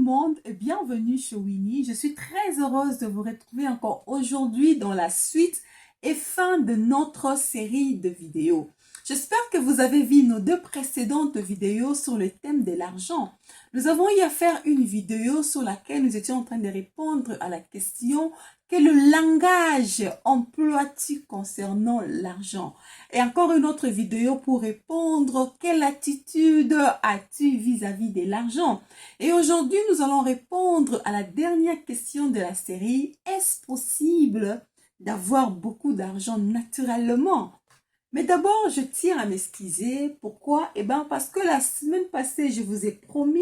monde et bienvenue chez Winnie. Je suis très heureuse de vous retrouver encore aujourd'hui dans la suite et fin de notre série de vidéos. J'espère que vous avez vu nos deux précédentes vidéos sur le thème de l'argent. Nous avons eu à faire une vidéo sur laquelle nous étions en train de répondre à la question: quel langage emploies-tu concernant l'argent? Et encore une autre vidéo pour répondre: quelle attitude as-tu vis-à-vis de l'argent? Et aujourd'hui, nous allons répondre à la dernière question de la série: est-ce possible d'avoir beaucoup d'argent naturellement? Mais d'abord, je tiens à m'excuser. Pourquoi? Eh bien, parce que la semaine passée, je vous ai promis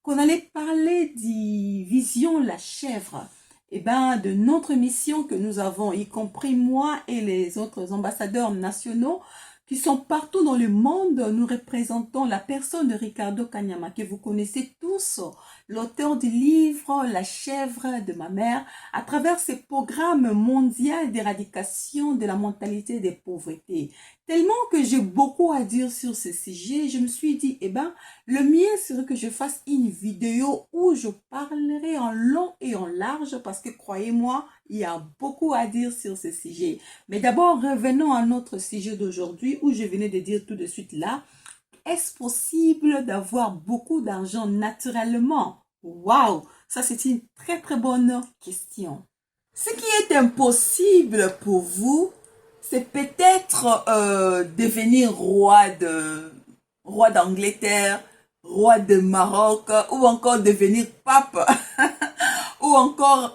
qu'on allait parler de Vision la chèvre. Eh bien, de notre mission que nous avons, y compris moi et les autres ambassadeurs nationaux qui sont partout dans le monde. Nous représentons la personne de Ricardo Kanyama, que vous connaissez tous, l'auteur du livre La chèvre de ma mère, à travers ce programme mondial d'éradication de la mentalité des pauvretés. Tellement que j'ai beaucoup à dire sur ce sujet, je me suis dit, eh ben, le mieux serait que je fasse une vidéo où je parlerai en long et en large, parce que croyez-moi, il y a beaucoup à dire sur ce sujet. Mais d'abord, revenons à notre sujet d'aujourd'hui, où je venais de dire tout de suite là: est-ce possible d'avoir beaucoup d'argent naturellement? Waouh, ça c'est une très très bonne question. Ce qui est impossible pour vous, c'est peut-être devenir roi d'Angleterre, roi de Maroc, ou encore devenir pape, ou encore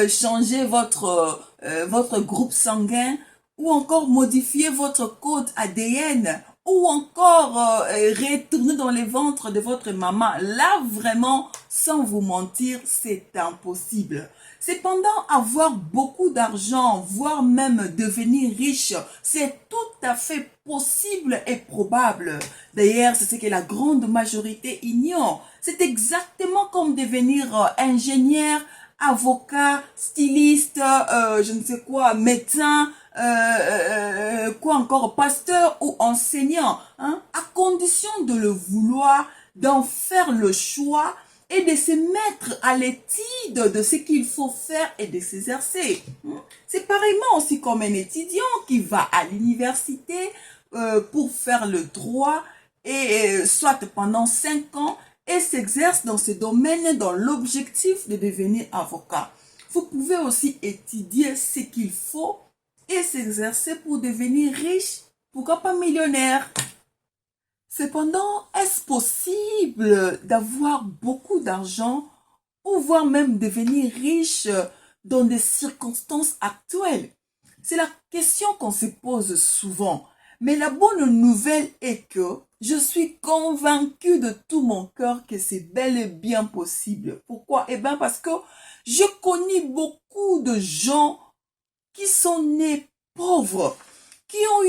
changer votre groupe sanguin, ou encore modifier votre code ADN, ou encore retourner dans les ventres de votre maman. Là, vraiment, sans vous mentir, c'est impossible. Cependant, avoir beaucoup d'argent, voire même devenir riche, c'est tout à fait possible et probable. D'ailleurs, c'est ce que la grande majorité ignore. C'est exactement comme devenir ingénieur, avocat, styliste, je ne sais quoi, médecin, quoi encore, pasteur ou enseignant, hein, à condition de le vouloir, d'en faire le choix et de se mettre à l'étude de ce qu'il faut faire et de s'exercer. C'est pareillement aussi comme un étudiant qui va à l'université pour faire le droit, et soit pendant 5 ans, et s'exerce dans ce domaine dans l'objectif de devenir avocat. Vous pouvez aussi étudier ce qu'il faut et s'exercer pour devenir riche, pourquoi pas millionnaire. Cependant, est-ce possible d'avoir beaucoup d'argent ou voire même devenir riche dans des circonstances actuelles? C'est la question qu'on se pose souvent. Mais la bonne nouvelle est que je suis convaincue de tout mon cœur que c'est bel et bien possible. Pourquoi? Eh bien parce que je connais beaucoup de gens qui sont nés pauvres, qui ont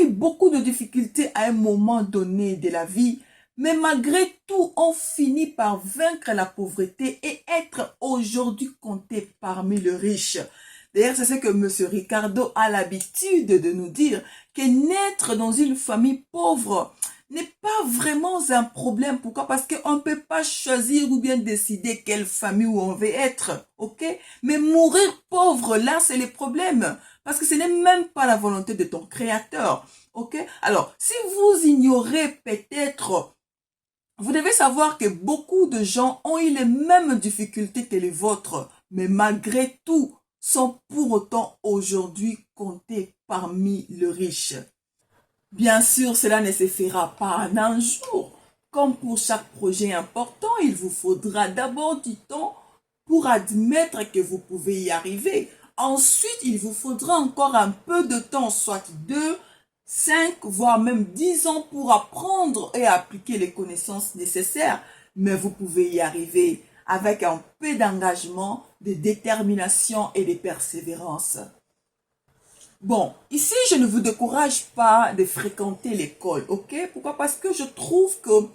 eu beaucoup de difficultés à un moment donné de la vie, mais malgré tout ont fini par vaincre la pauvreté et être aujourd'hui comptés parmi les riches. D'ailleurs, c'est ce que M. Ricardo a l'habitude de nous dire, que naître dans une famille pauvre n'est pas vraiment un problème. Pourquoi? Parce qu'on ne peut pas choisir ou bien décider quelle famille où on veut être, ok? Mais mourir pauvre, là, c'est le problème. Parce que ce n'est même pas la volonté de ton créateur, ok? Alors, si vous ignorez peut-être, vous devez savoir que beaucoup de gens ont eu les mêmes difficultés que les vôtres, mais malgré tout, sont pour autant aujourd'hui comptés parmi les riches. Bien sûr, cela ne se fera pas en un jour. Comme pour chaque projet important, il vous faudra d'abord du temps pour admettre que vous pouvez y arriver. Ensuite, il vous faudra encore un peu de temps, soit 2, 5, voire même 10 ans pour apprendre et appliquer les connaissances nécessaires. Mais vous pouvez y arriver avec un peu d'engagement, de détermination et de persévérance. Bon, ici, je ne vous décourage pas de fréquenter l'école, ok? Pourquoi? Parce que je trouve que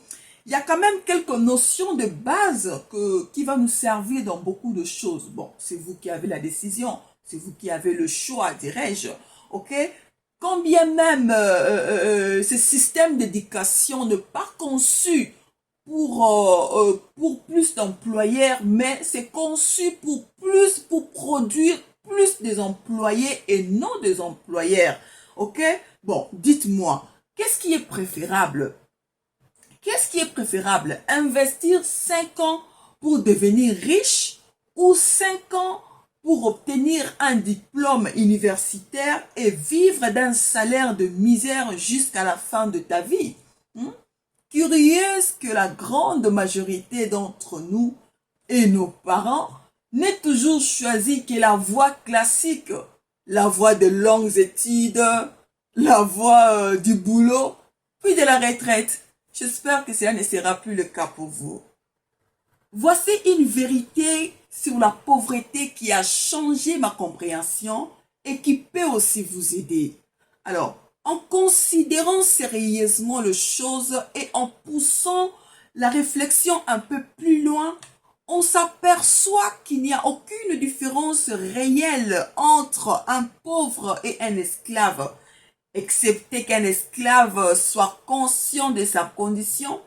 il y a quand même quelques notions de base qui vont nous servir dans beaucoup de choses. Bon, c'est vous qui avez la décision, c'est vous qui avez le choix, dirais-je, ok? Quand bien même ce système d'éducation n'est pas conçu pour plus d'employeurs, mais c'est conçu pour produire plus des employés et non des employeurs. Ok? Bon, dites-moi, qu'est-ce qui est préférable? Qu'est-ce qui est préférable? Investir 5 ans pour devenir riche ou 5 ans pour obtenir un diplôme universitaire et vivre d'un salaire de misère jusqu'à la fin de ta vie? Curieuse que la grande majorité d'entre nous et nos parents n'aient toujours choisi que la voie classique, la voie de longues études, la voie du boulot, puis de la retraite. J'espère que cela ne sera plus le cas pour vous. Voici une vérité sur la pauvreté qui a changé ma compréhension et qui peut aussi vous aider. Alors, en considérant sérieusement les choses et en poussant la réflexion un peu plus loin, on s'aperçoit qu'il n'y a aucune différence réelle entre un pauvre et un esclave, excepté qu'un esclave soit conscient de sa condition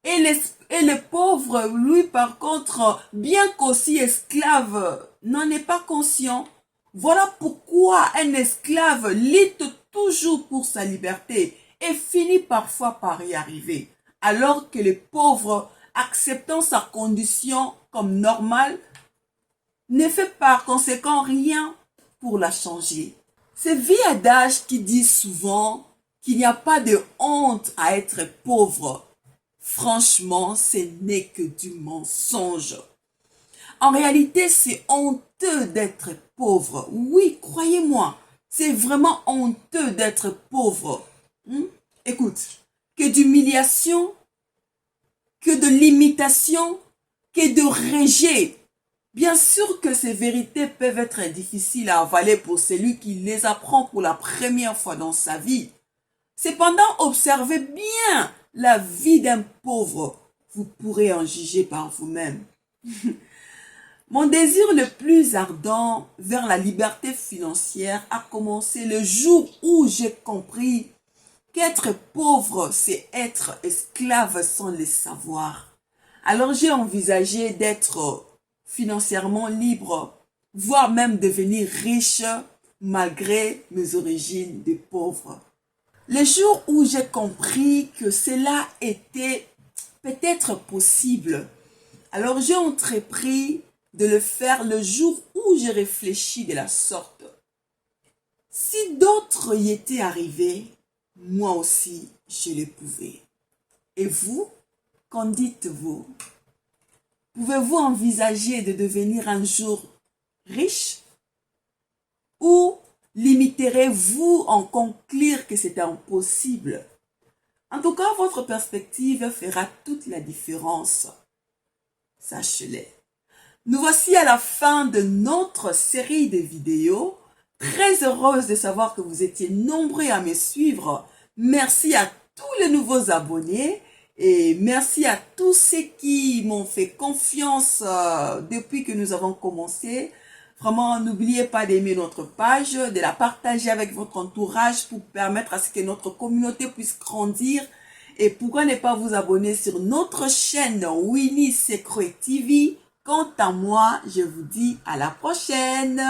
et le pauvre, lui, par contre, bien qu'aussi esclave, n'en est pas conscient. Voilà pourquoi un esclave lutte toujours pour sa liberté et finit parfois par y arriver. Alors que le pauvre, acceptant sa condition comme normale, ne fait par conséquent rien pour la changer. C'est vieil adage qui dit souvent qu'il n'y a pas de honte à être pauvre. Franchement, ce n'est que du mensonge. En réalité, c'est honteux d'être pauvre. Oui, croyez-moi, c'est vraiment honteux d'être pauvre. Écoute, que d'humiliation, que de limitation, que de rejet. Bien sûr que ces vérités peuvent être difficiles à avaler pour celui qui les apprend pour la première fois dans sa vie. Cependant, observez bien la vie d'un pauvre. Vous pourrez en juger par vous-même. Mon désir le plus ardent vers la liberté financière a commencé le jour où j'ai compris qu'être pauvre, c'est être esclave sans le savoir. Alors j'ai envisagé d'être financièrement libre, voire même devenir riche malgré mes origines de pauvre. Le jour où j'ai compris que cela était peut-être possible, alors j'ai entrepris de le faire le jour où j'ai réfléchi de la sorte. Si d'autres y étaient arrivés, moi aussi je le pouvais. Et vous, qu'en dites-vous? Pouvez-vous envisager de devenir un jour riche? Ou limiterez-vous en conclure que c'est impossible? En tout cas, votre perspective fera toute la différence. Sachez-le. Nous voici à la fin de notre série de vidéos. Très heureuse de savoir que vous étiez nombreux à me suivre. Merci à tous les nouveaux abonnés et merci à tous ceux qui m'ont fait confiance depuis que nous avons commencé. Vraiment, n'oubliez pas d'aimer notre page, de la partager avec votre entourage pour permettre à ce que notre communauté puisse grandir. Et pourquoi ne pas vous abonner sur notre chaîne Winnie Secret TV. Quant à moi, je vous dis à la prochaine.